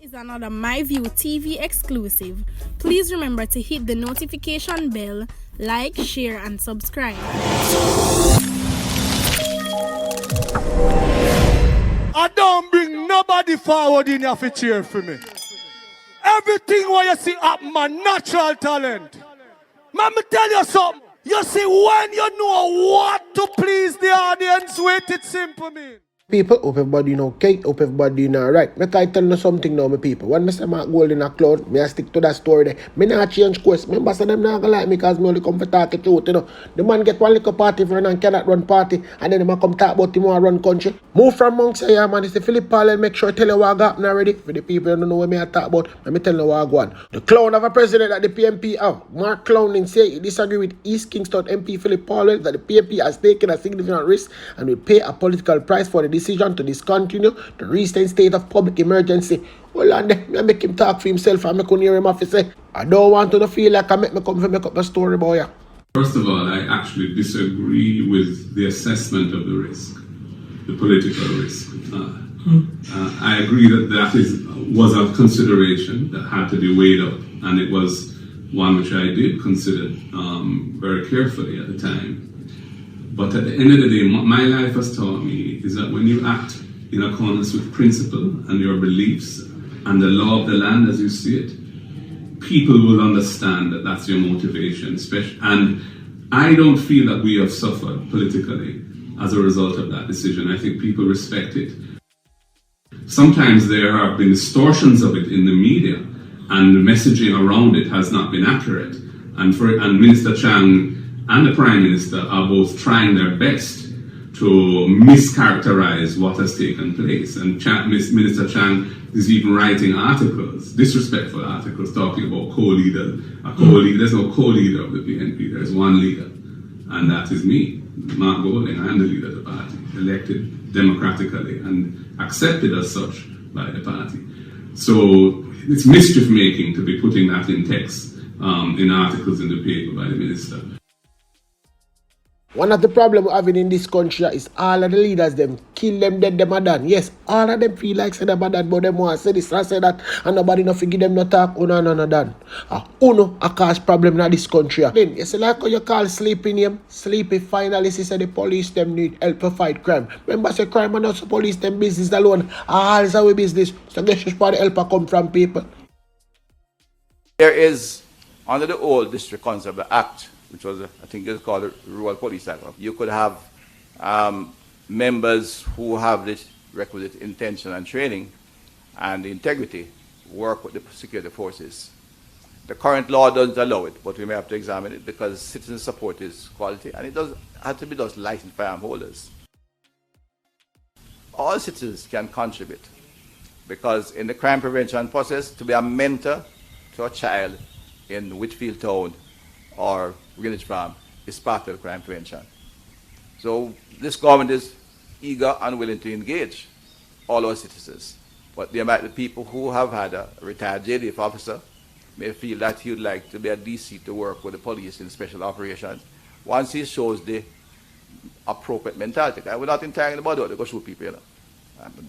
Is another MyView TV exclusive. Please remember to hit the notification bell, like, share, and subscribe. I don't bring nobody forward in here to cheer for me. Everything what you see up, my natural talent. Let me tell you something. You see, when you know what to please the audience with, it's simple, man. People, hope everybody okay, hope everybody alright. Make I tell you something now, my people. When I say my gold in a cloud, me I stick to that story there. Me not change course. Remember, say them not gonna like me because me only come for talk the truth, The man get one little party for and cannot run party, and then him come talk about him want run country. Move from monks here, man. It's the Philip Paul, make sure I tell you what I got already. For the people who don't know what me I talk about, let me tell you what I go on. The clown of a president that the PMP have, Mark Clowning, say he disagree with East Kingston MP Philip Paul that the PMP has taken a significant risk and will pay a political price for the decision to discontinue the recent state of public emergency. Well, and then I make him talk for himself and I couldn't hear him off say, I don't want to feel like I make me come to make up my story, boy. First of all, I actually disagree with the assessment of the risk, the political risk. I agree that was a consideration that had to be weighed up, and it was one which I did consider very carefully at the time. But at the end of the day, what my life has taught me is that when you act in accordance with principle and your beliefs and the law of the land as you see it, people will understand that that's your motivation. And I don't feel that we have suffered politically as a result of that decision. I think people respect it. Sometimes there have been distortions of it in the media, and the messaging around it has not been accurate. And Minister Chang and the Prime Minister are both trying their best to mischaracterize what has taken place. And Minister Chang is even writing articles, disrespectful articles, talking about co-leader. There's no co-leader of the PNP, there's one leader, and that is me, Mark Golding. I am the leader of the party, elected democratically and accepted as such by the party. So it's mischief making to be putting that in text, in articles in the paper by the minister. One of the problems we're having in this country is all of the leaders, them kill them dead, them are done. Yes, all of them feel like say them are done, but them want to say this and say that, and nobody no give them no talk, no done. Uno, a cause problem in this country. Then, you see like how you call sleeping him, sleepy finally, say the police them need help to fight crime. Remember say crime and not the police them business alone, all is our business, so guess which part the help come from people. There is, under the old District Constable Act, which was, I think it's called the Rural Police Act, you could have members who have this requisite intention and training and integrity work with the security forces. The current law doesn't allow it, but we may have to examine it because citizen support is quality, and it does have to be those licensed firearm holders. All citizens can contribute because in the crime prevention process, to be a mentor to a child in Whitfield Town or Greenwich Farm is part of the crime prevention. So this government is eager and willing to engage all our citizens. But there might be people who have had a retired JDF officer may feel that he would like to be a DC to work with the police in special operations once he shows the appropriate mentality. I would not entirely bother to go shoot people,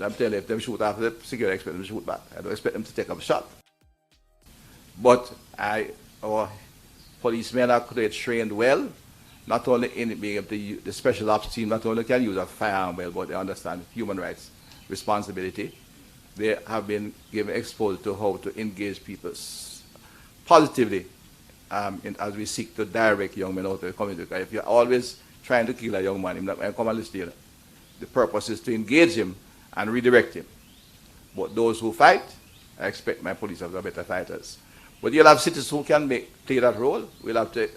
I'm telling you, if they shoot after the security, I expect them to shoot back. I don't expect them to take up a shot. But our policemen are trained well, not only in being able to use the special ops team, not only can use a firearm well, but they understand human rights responsibility. They have been given exposure to how to engage people positively as we seek to direct young men out of the community. Because if you're always trying to kill a young man, he's not going to come and listen. The purpose is to engage him and redirect him. But those who fight, I expect my police are better fighters. But you'll have citizens who can play that role. We'll have to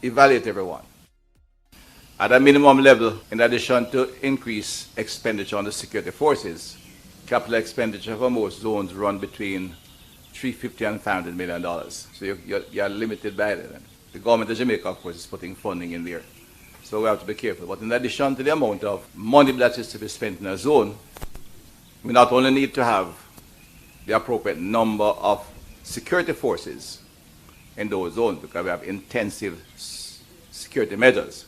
evaluate everyone. At a minimum level, in addition to increase expenditure on the security forces, capital expenditure for most zones run between $350 and $500 million. So you're limited by that. The government of Jamaica, of course, is putting funding in there. So we have to be careful. But in addition to the amount of money that is to be spent in a zone, we not only need to have the appropriate number of security forces in those zones because we have intensive security measures.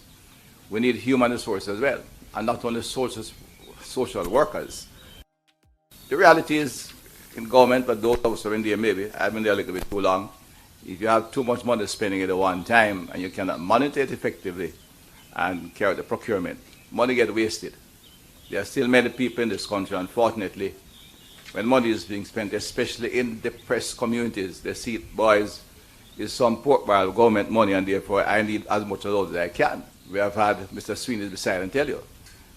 We need human resources as well, and not only social workers. The reality is in government, but those of us who are in there maybe, I've been there a little bit too long. If you have too much money spending at one time and you cannot monitor it effectively and carry out the procurement, money gets wasted. There are still many people in this country, unfortunately, when money is being spent, especially in depressed communities, they see it, boys, is some pork barrel government money, and therefore I need as much of those as I can. We have had Mr. Sweeney beside and tell you,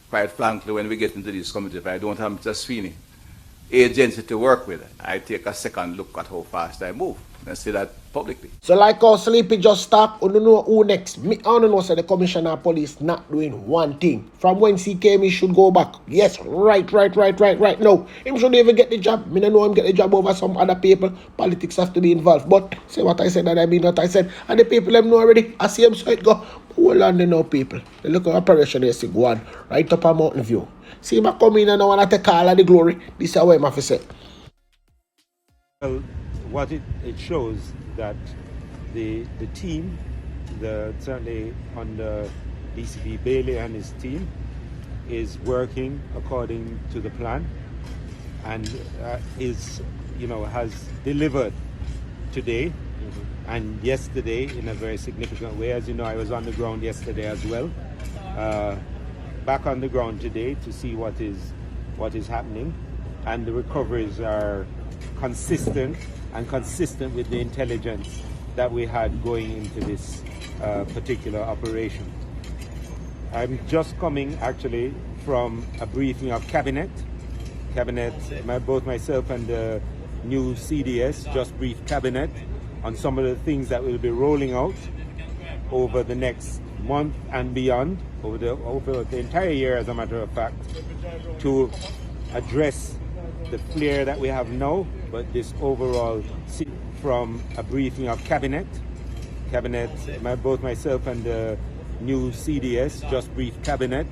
quite frankly, when we get into these communities, if I don't have Mr. Sweeney agency to work with, I take a second look at how fast I move and say that publicly. So like how Sleepy just stop, you don't know who next. Me, I don't know, so the commissioner of police not doing one thing. From when he came, he should go back. Yes, right now. Him should even get the job. Me don't know him get the job over some other people. Politics have to be involved. But say what I said and I mean what I said. And the people them know already. I see him so it go. Hold on, they know people. They look at operation they see go on. Right up a Mountain View. See him come in and I want to take all of the glory. This is how I'm have to say. Well, what it shows that the team, certainly under DCP Bailey and his team, is working according to the plan and has delivered today and yesterday in a very significant way. As you know, I was on the ground yesterday as well. Back on the ground today to see what is happening, and the recoveries are consistent with the intelligence that we had going into this particular operation. I'm just coming actually from a briefing of cabinet. Both myself and the new CDS just briefed cabinet on some of the things that we'll be rolling out over the next month and beyond, over the entire year, as a matter of fact, to address the flare that we have now, but this overall, from a briefing of cabinet, both myself and the new CDS just briefed cabinet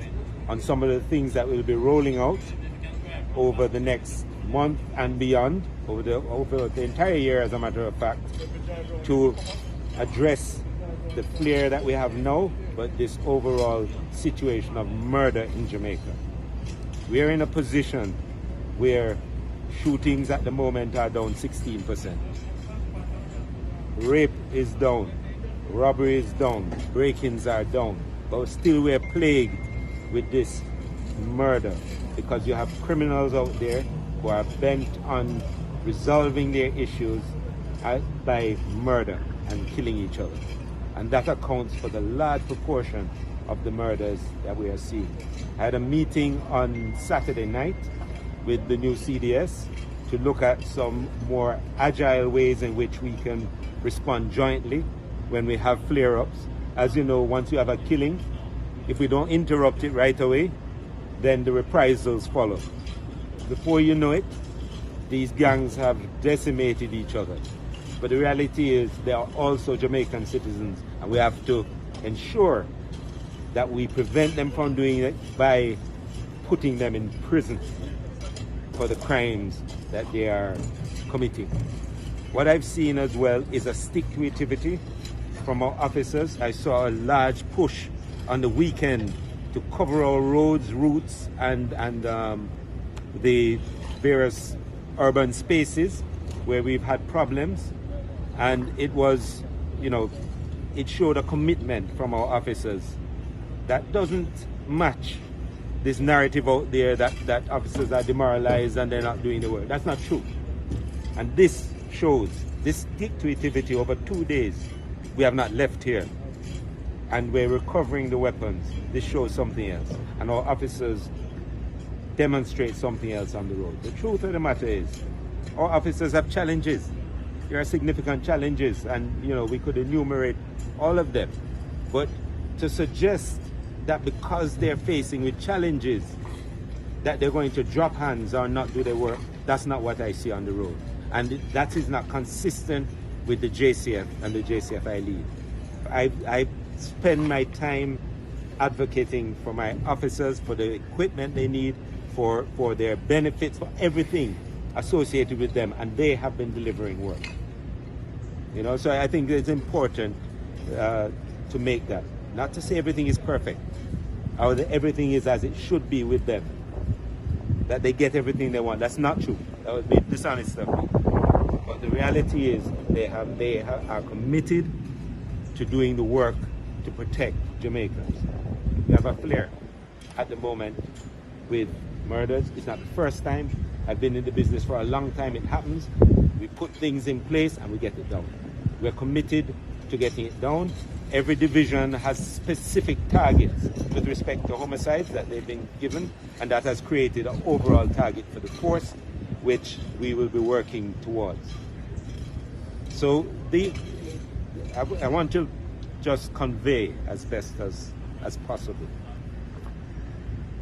on some of the things that we'll be rolling out over the next month and beyond, over the entire year, as a matter of fact, to address the flare that we have now, but this overall situation of murder in Jamaica. We are in a position where shootings at the moment are down 16%. Rape is down, robbery is down, break-ins are down, but still we're plagued with this murder because you have criminals out there who are bent on resolving their issues by murder and killing each other. And that accounts for the large proportion of the murders that we are seeing. I had a meeting on Saturday night with the new CDS to look at some more agile ways in which we can respond jointly when we have flare-ups. As you know, once you have a killing, if we don't interrupt it right away, then the reprisals follow. Before you know it, these gangs have decimated each other. But the reality is they are also Jamaican citizens, and we have to ensure that we prevent them from doing it by putting them in prison for the crimes that they are committing. What I've seen as well is a stick-to-itivity from our officers. I saw a large push on the weekend to cover our roads, routes, and the various urban spaces where we've had problems. And it was, it showed a commitment from our officers that doesn't match this narrative out there that officers are demoralized and they're not doing the work. That's not true. And this shows, this stick-to-itivity over 2 days, we have not left here. And we're recovering the weapons. This shows something else. And our officers demonstrate something else on the road. The truth of the matter is, our officers have challenges. There are significant challenges, and we could enumerate all of them. But to suggest that because they're facing with challenges, that they're going to drop hands or not do their work, that's not what I see on the road. And that is not consistent with the JCF and the JCF I lead. I spend my time advocating for my officers, for the equipment they need, for their benefits, for everything associated with them, and they have been delivering work. So I think it's important to make that. Not to say everything is perfect, or that everything is as it should be with them, that they get everything they want. That's not true. That would be dishonest of me. But the reality is they are committed to doing the work to protect Jamaicans. We have a flare at the moment with murders. It's not the first time. I've been in the business for a long time. It happens. We put things in place and we get it down. We're committed to getting it down. Every division has specific targets with respect to homicides that they've been given, and that has created an overall target for the force, which we will be working towards. So I want to just convey as best as possible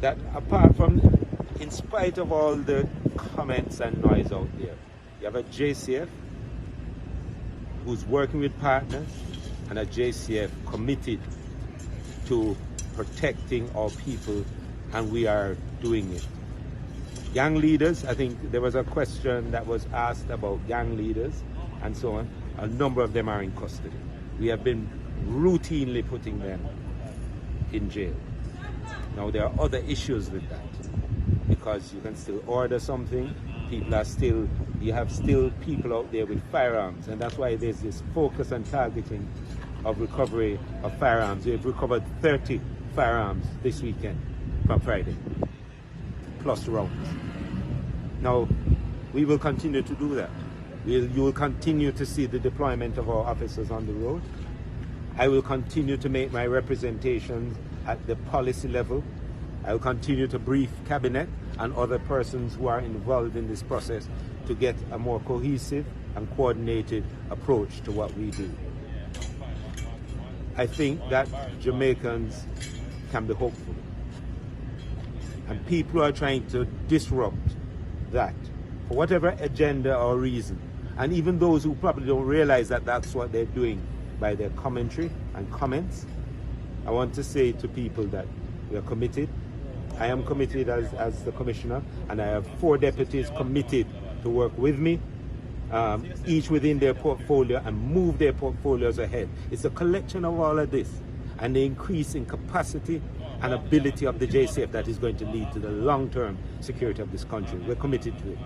that apart from, in spite of all the comments and noise out there, you have a JCF who's working with partners and a JCF committed to protecting our people, and we are doing it. Gang leaders, I think there was a question that was asked about gang leaders and so on. A number of them are in custody. We have been routinely putting them in jail. Now there are other issues with that, because you can still order something, you have still people out there with firearms, and that's why there's this focus on targeting of recovery of firearms. We've recovered 30 firearms this weekend from Friday, plus rounds. Now, we will continue to do that. You will continue to see the deployment of our officers on the road. I will continue to make my representations at the policy level. I will continue to brief Cabinet and other persons who are involved in this process to get a more cohesive and coordinated approach to what we do. I think that Jamaicans can be hopeful. And people are trying to disrupt that for whatever agenda or reason. And even those who probably don't realize that that's what they're doing by their commentary and comments, I want to say to people that we are committed. I am committed as the Commissioner, and I have 4 deputies committed to work with me, each within their portfolio, and move their portfolios ahead. It's a collection of all of this and the increase in capacity and ability of the JCF that is going to lead to the long-term security of this country. We're committed to it.